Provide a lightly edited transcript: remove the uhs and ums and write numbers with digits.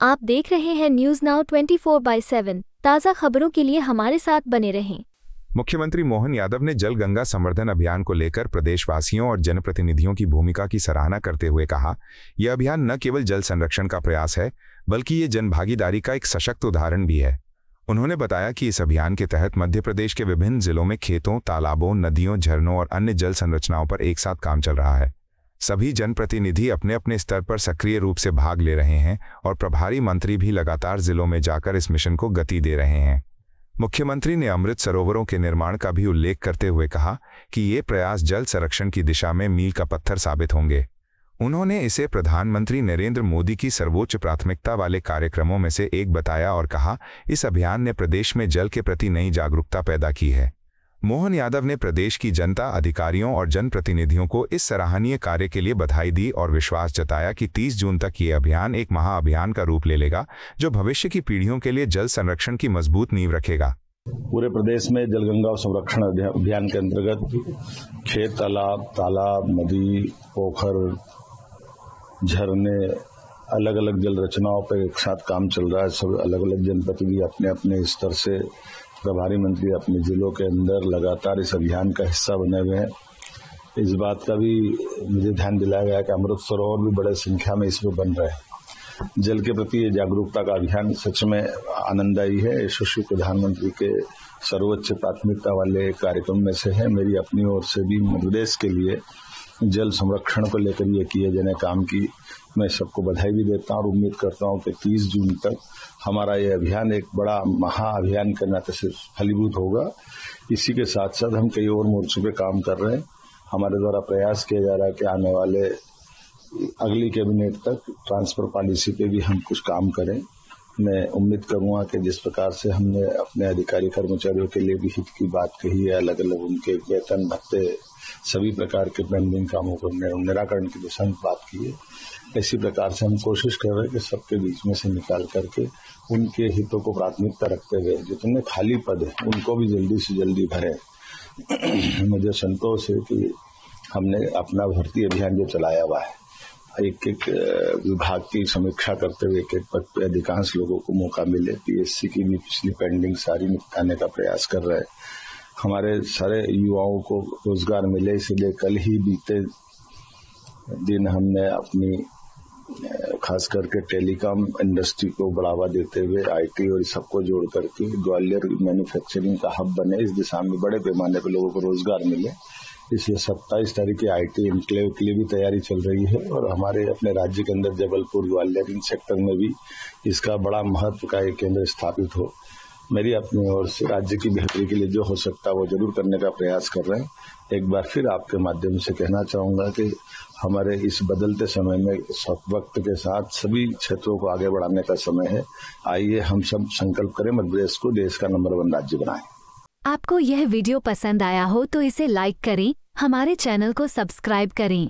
आप देख रहे हैं न्यूज नाउ 24/7। ताज़ा खबरों के लिए हमारे साथ बने रहें। मुख्यमंत्री मोहन यादव ने जल गंगा संवर्धन अभियान को लेकर प्रदेशवासियों और जनप्रतिनिधियों की भूमिका की सराहना करते हुए कहा, यह अभियान न केवल जल संरक्षण का प्रयास है, बल्कि ये जनभागीदारी का एक सशक्त उदाहरण भी है। उन्होंने बताया कि इस अभियान के तहत मध्य प्रदेश के विभिन्न जिलों में खेतों, तालाबों, नदियों, झरनों और अन्य जल संरचनाओं पर एक साथ काम चल रहा है। सभी जनप्रतिनिधि अपने अपने स्तर पर सक्रिय रूप से भाग ले रहे हैं और प्रभारी मंत्री भी लगातार जिलों में जाकर इस मिशन को गति दे रहे हैं। मुख्यमंत्री ने अमृत सरोवरों के निर्माण का भी उल्लेख करते हुए कहा कि ये प्रयास जल संरक्षण की दिशा में मील का पत्थर साबित होंगे। उन्होंने इसे प्रधानमंत्री नरेंद्र मोदी की सर्वोच्च प्राथमिकता वाले कार्यक्रमों में से एक बताया और कहा, इस अभियान ने प्रदेश में जल के प्रति नई जागरूकता पैदा की है। मोहन यादव ने प्रदेश की जनता, अधिकारियों और जनप्रतिनिधियों को इस सराहनीय कार्य के लिए बधाई दी और विश्वास जताया कि 30 जून तक ये अभियान एक महाअभियान का रूप ले लेगा, जो भविष्य की पीढ़ियों के लिए जल संरक्षण की मजबूत नींव रखेगा। पूरे प्रदेश में जलगंगा संरक्षण अभियान के अंतर्गत खेत, तालाब, नदी, पोखर, झरने, अलग अलग जल रचनाओं पर एक साथ काम चल रहा है। सब अलग अलग जनप्रतिनिधि अपने अपने स्तर से, प्रभारी मंत्री अपने जिलों के अंदर लगातार इस अभियान का हिस्सा बने हुए हैं। इस बात का भी मुझे ध्यान दिलाया गया कि अमृत सरोवर भी बड़े संख्या में इसमें बन रहे हैं। जल के प्रति ये जागरूकता का अभियान सच में आनंददायी है। यशस्वी प्रधानमंत्री के सर्वोच्च प्राथमिकता वाले कार्यक्रम में से है। मेरी अपनी ओर से भी मध्य प्रदेश के लिए जल संरक्षण को लेकर ये किए जाने काम की मैं सबको बधाई भी देता हूँ और उम्मीद करता हूँ कि 30 जून तक हमारा ये अभियान एक बड़ा महाअभियान के नाते से फलीभूत होगा। इसी के साथ साथ हम कई और मोर्चों पे काम कर रहे हैं। हमारे द्वारा प्रयास किया जा रहा है कि आने वाले अगली कैबिनेट तक ट्रांसफर पॉलिसी पे भी हम कुछ काम करें। मैं उम्मीद करूंगा कि जिस प्रकार से हमने अपने अधिकारी कर्मचारियों के लिए भी हित की बात कही है, अलग अलग उनके वेतन भत्ते, सभी प्रकार के पेंडिंग कामों को निराकरण की दिशा में बात की है, इसी प्रकार से हम कोशिश कर रहे हैं कि सबके बीच में से निकाल करके उनके हितों को प्राथमिकता रखते हुए जितने खाली पद हैं उनको भी जल्दी से जल्दी भरें। मुझे संतोष है कि हमने अपना भर्ती अभियान जो चलाया हुआ है, एक एक विभाग की समीक्षा करते हुए एक एक पद पे अधिकांश लोगों को मौका मिले। पीएससी की भी पिछली पेंडिंग सारी निपटाने का प्रयास कर रहे हैं। हमारे सारे युवाओं को रोजगार मिले, इसलिए कल ही बीते दिन हमने अपनी खास करके टेलीकॉम इंडस्ट्री को बढ़ावा देते हुए आईटी और सबको जोड़ करके ग्वालियर मैन्युफैक्चरिंग का हब बने, इस दिशा में बड़े पैमाने पर लोगों को रोजगार मिले। इसलिए 27 तारीख की आईटी इनक्लेव के लिए भी तैयारी चल रही है और हमारे अपने राज्य के अंदर जबलपुर, ग्वालियर इन सेक्टर में भी इसका बड़ा महत्व का एक केंद्र स्थापित हो। मेरी अपनी ओर से राज्य की बेहतरी के लिए जो हो सकता है वो जरूर करने का प्रयास कर रहे हैं। एक बार फिर आपके माध्यम से कहना चाहूंगा कि हमारे इस बदलते समय में वक्त के साथ सभी क्षेत्रों को आगे बढ़ाने का समय है। आइए हम सब संकल्प करें, मध्य प्रदेश को देश का नंबर 1 राज्य बनाएं। आपको यह वीडियो पसंद आया हो तो इसे लाइक करें, हमारे चैनल को सब्सक्राइब करें।